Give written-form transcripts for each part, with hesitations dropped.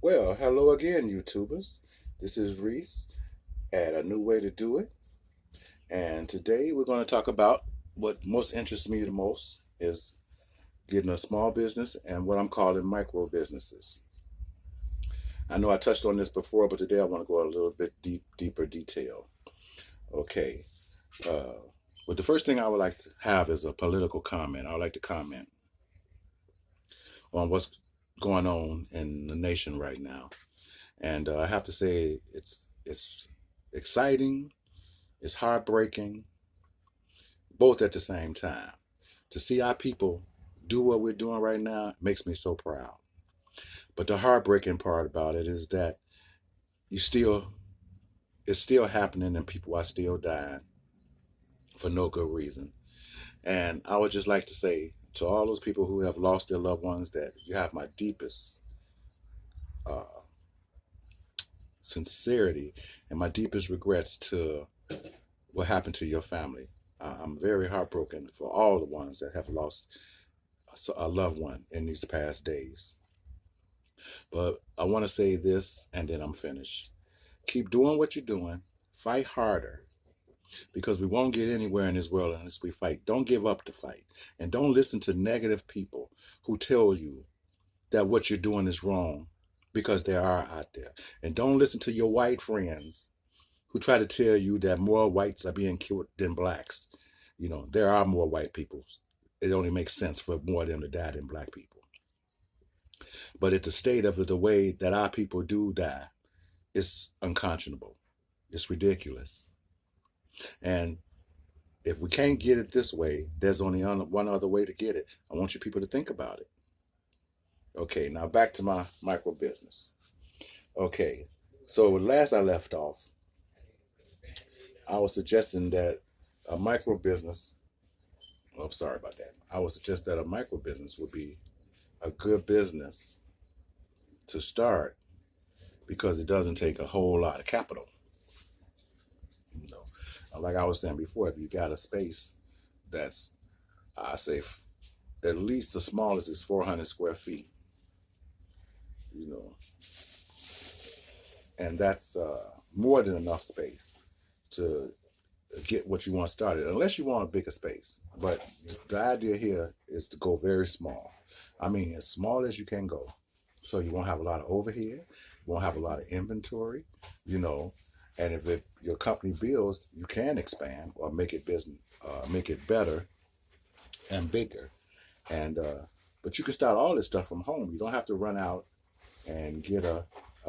Well, hello again, YouTubers. This is Reese at A New Way to Do It. And today we're going to talk about what most interests me the most is getting a small business and what I'm calling micro businesses. I know I touched on this before, but today I want to go a little bit deeper detail. Okay. Uh, but the first thing I would like to have is a political comment. I would like to comment on what's going on in the nation right now. And I have to say it's exciting, it's heartbreaking, both at the same time. To see our people do what we're doing right now makes me so proud. But the heartbreaking part about it is that you still it's still happening and people are still dying for no good reason. And I would just like to say to all those people who have lost their loved ones that you have my deepest uh, sincerity and my deepest regrets to what happened to your family. I'm very heartbroken for all the ones that have lost a loved one in these past days. But I want to say this and then I'm finished. Keep doing what you're doing. Fight harder because we won't get anywhere in this world unless we fight. Don't give up the fight. And don't listen to negative people who tell you that what you're doing is wrong because there are out there. And don't listen to your white friends who try to tell you that more whites are being killed than blacks. You know, there are more white people. It only makes sense for more of them to die than black people. But at the state of the way that our people do die, it's unconscionable. It's ridiculous. And if we can't get it this way, there's only one other way to get it. I want you people to think about it. Okay, now back to my micro business. Okay, so last I left off, I was suggesting that a micro business, oh, sorry about that. I would suggest that a micro business would be a good business to start because it doesn't take a whole lot of capital. You know, like I was saying before, if you got a space that's, I say, at least the smallest is 400 square feet, you know, and that's more than enough space to get what you want started, unless you want a bigger space. But the idea here is to go very small. I mean, as small as you can go. So you won't have a lot of overhead, you won't have a lot of inventory, you know, and if your company builds, you can expand or make it make it better and bigger. And but you can start all this stuff from home. You don't have to run out and get a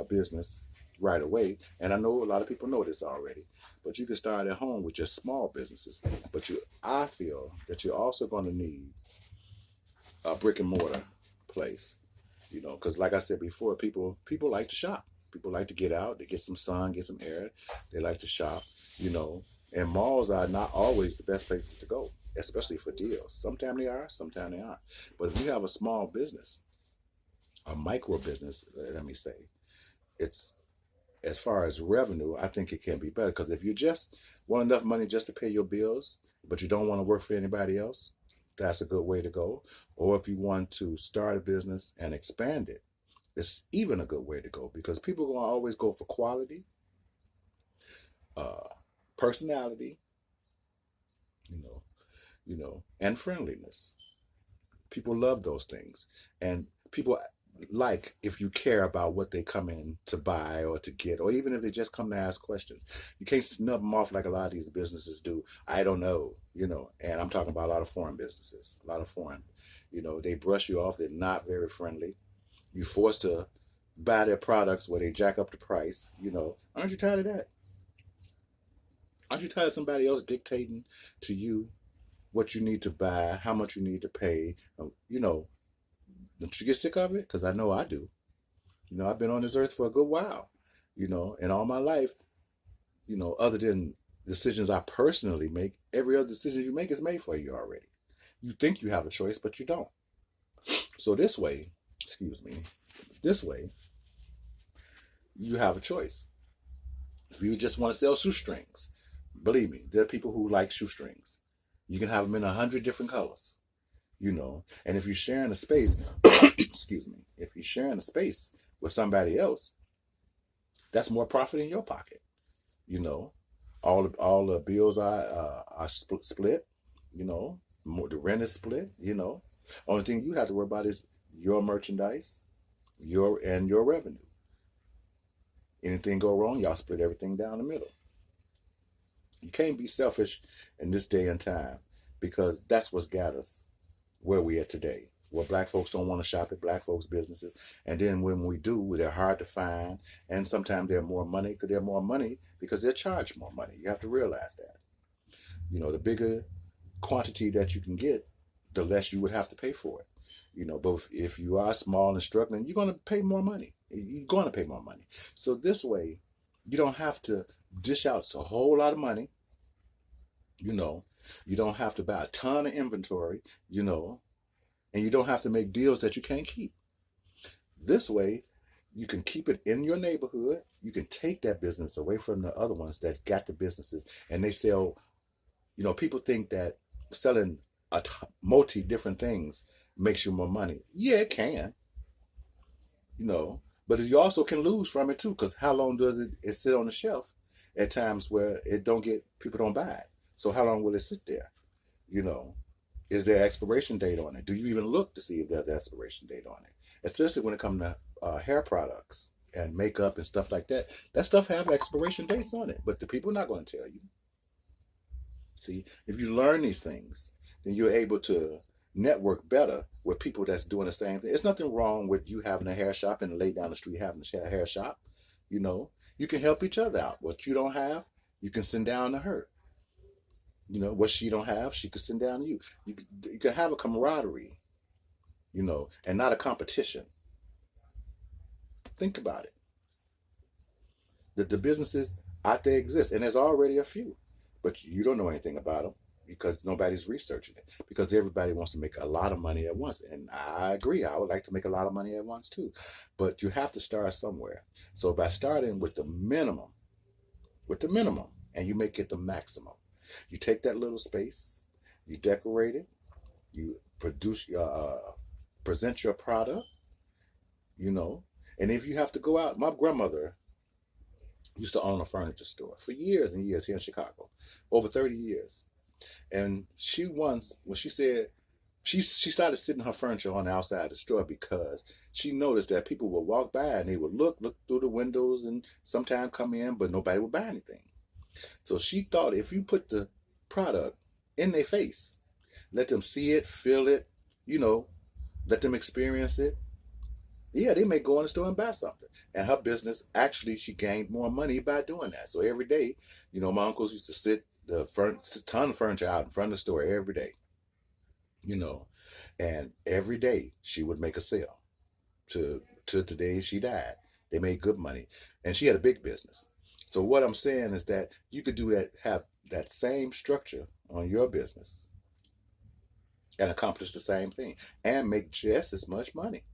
business right away. And I know a lot of people know this already, but you can start at home with just small businesses. But I feel that you're also going to need a brick and mortar place, you know, because like I said before, people like to shop. People like to get out, they get some sun, get some air. They like to shop, you know, and malls are not always the best places to go, especially for deals. Sometimes they are, sometimes they aren't. But if you have a small business, a micro business, let me say, it's, as far as revenue, I think it can be better because if you just want enough money just to pay your bills, but you don't want to work for anybody else, that's a good way to go. Or if you want to start a business and expand it, it's even a good way to go because people are going to always go for quality, uh, personality, you know, and friendliness. People love those things, and people like if you care about what they come in to buy or to get, or even if they just come to ask questions. You can't snub them off like a lot of these businesses do. I don't know, you know, and I'm talking about a lot of foreign businesses, a lot of foreign, you know, they brush you off. They're not very friendly. You're forced to buy their products where they jack up the price, you know. Aren't you tired of that? Aren't you tired of somebody else dictating to you what you need to buy, how much you need to pay? You know, don't you get sick of it? Because I know I do. You know, I've been on this earth for a good while, you know, and all my life, you know, other than decisions I personally make, every other decision you make is made for you already. You think you have a choice, but you don't. So this way, excuse me, this way, you have a choice. If you just want to sell shoestrings, believe me, there are people who like shoestrings. You can have them in 100 different colors, you know. And if you're sharing a space, excuse me, if you're sharing a space with somebody else, that's more profit in your pocket. You know, all the bills are split. You know, the rent is split. You know, only thing you have to worry about is your merchandise, your revenue. Anything go wrong, y'all split everything down the middle. You can't be selfish in this day and time, because that's what's got us where we at today. Where black folks don't want to shop at black folks' businesses, and then when we do, they're hard to find, and sometimes they're more money because they're charged more money. You have to realize that. You know, the bigger quantity that you can get, the less you would have to pay for it. You know, but if you are small and struggling, you're going to pay more money. You're going to pay more money. So this way, you don't have to dish out a whole lot of money. You know, you don't have to buy a ton of inventory, you know, and you don't have to make deals that you can't keep. This way, you can keep it in your neighborhood. You can take that business away from the other ones that's got the businesses, and they sell. You know, people think that selling multi different things makes you more money. Yeah, it can. You know, but you also can lose from it too, because how long does it sit on the shelf? At times where it don't get people don't buy it. So how long will it sit there? You know, is there expiration date on it? Do you even look to see if there's an expiration date on it? Especially when it comes to hair products and makeup and stuff like that. That stuff have expiration dates on it, but the people are not going to tell you. See, if you learn these things, then you're able to network better with people that's doing the same thing. There's nothing wrong with you having a hair shop and lay down the street having a hair shop. You know, you can help each other out. What you don't have, you can send down to her. You know, what she don't have, she could send down to you. You can have a camaraderie, you know, and not a competition. Think about it. The businesses out there exist, and there's already a few, but you don't know anything about them because nobody's researching it. Because everybody wants to make a lot of money at once, and I agree. I would like to make a lot of money at once too, but you have to start somewhere. So by starting with the minimum, and you make it the maximum, you take that little space, you decorate it, you present your product, you know, and if you have to go out, my grandmother used to own a furniture store for years and years here in Chicago, over 30 years. And she once, when she said, she started sitting her furniture on the outside of the store because she noticed that people would walk by and they would look through the windows and sometimes come in, but nobody would buy anything. So she thought if you put the product in their face, let them see it, feel it, you know, let them experience it, yeah, they may go in the store and buy something. And her business, actually, she gained more money by doing that. So every day, you know, my uncles used to sit ton of furniture out in front of the store every day, you know, and every day she would make a sale to the day she died. They made good money, and she had a big business. So what I'm saying is that you could do that, have that same structure on your business and accomplish the same thing and make just as much money.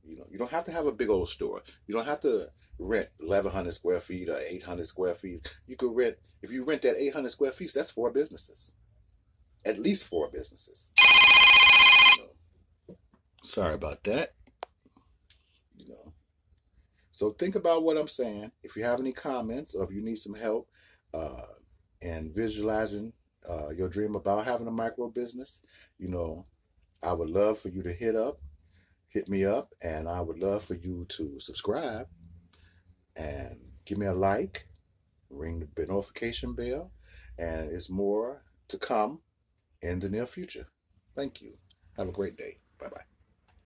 You know, you don't have to have a big old store. You don't have to rent 1,100 square feet or 800 square feet. You could rent, if you rent that 800 square feet, that's 4 businesses, at least 4 businesses. You know, sorry about that. You know, so think about what I'm saying. If you have any comments or if you need some help uh, in visualizing your dream about having a micro business, you know, I would love for you to hit me up, and I would love for you to subscribe and give me a like, ring the notification bell, and it's more to come in the near future. Thank you. Have a great day. Bye bye.